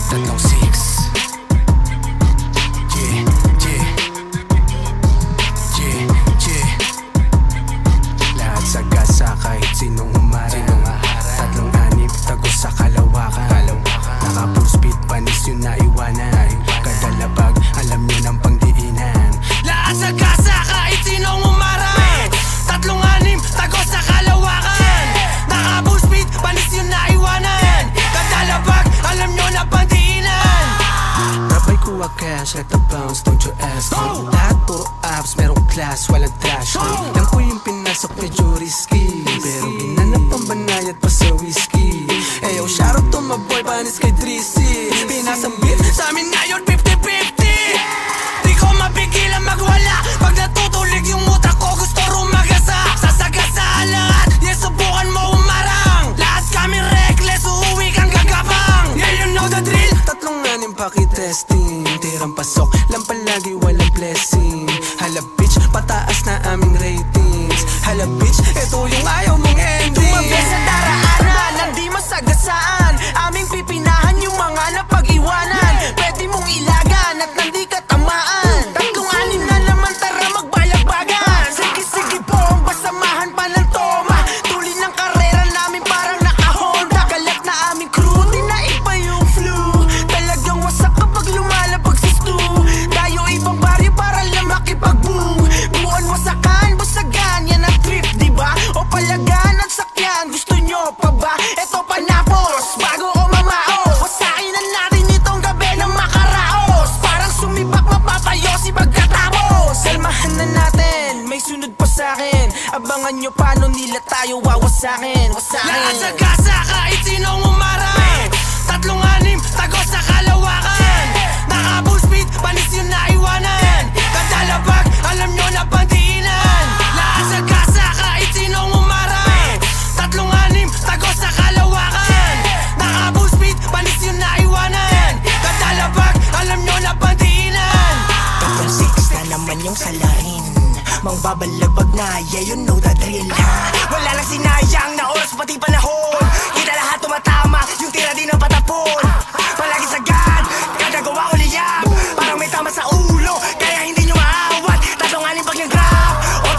Tatlong six. Lahat sagasa kahit sinong humarang. Tatlong anip, tagos sa kalawakan. Naka full speed, panis yun na iwanan. Kadalabag, alam nyo ng pangdiinan. Lahat sagasa kahit sinong humarang. Tatlong anip, tagos sa kalawakan. Naka full speed, panis yun na iwanan. Kadalabag, alam nyo ng pangdiinan. Rabay ko cash, let the bounce, don't you ask me. Lahat puro abs, merong class, walang trash. Yan ko yung pinasok, medyo risky. Pero ginanap ang banayad pa sa whiskey. Eyo, shoutout to my boy, panis kay Drizzy. Pinasang beat, sa amin ngayon 50-50. Di ko mapigilan magwala. Pag natutulig yung utak ko, gusto rumagasa. Sasagasa lahat, yes, subukan mo umarang. Lahat kami reckless, uuwi kang gagabang. Yeah, you know the drill. Tatlong anim paki-testing, tirang pasok lang palagi, walang blessing. Hala bitch, pataas na aming ratings. Hala bitch, eto yung ayaw mong ending. Tumabi sa daraanan, hindi masagasaan. Aming pipinahan yung mga napag-iwanan. Pwede mong ilagan at nandi ka tamaan. Tatlong anim na naman, tara magbalagbagan. Sige-sige po, basamahan pa ng toma. Tuloy ng karera namin parang naka-Honda. Kalat na aming crew, di na iba yung flu. Talagang wasak kapag lumalabag sa stu. Tayo ibang baryo para lang makipag-boom. Buon wasakan, busagan, yan ang trip, diba? O palagan at sakyan, gusto nyo pa ba? Eto panapos, bago o mamaos. Wasakin na natin itong gabi ng makaraos. Parang sumibak, mapatayo si pagkatapos. Kalmahan na natin, may sunod pa sa'kin. Abangan nyo paano nila tayo wawasakin. Lahat sagasa kahit sinong umarang. Tatlong anim, tagos sa kalawakan. Naka full speed, panis yun na iwanan. Kadalabag, alam nyo na pangdiinan. Lahat sagasa kahit sinong umarang. Tatlong anim, tagos sa kalawakan. Naka full speed, panis yun na iwanan. Kadalabag, alam nyo na pangdiinan. Tatlong six na naman yung salarin. Mangbabalabag na, yeah, you know the drill, ha? Wala lang sinayang na oras pati panahon. Kita lahat tumatama, yung tira di na patapon.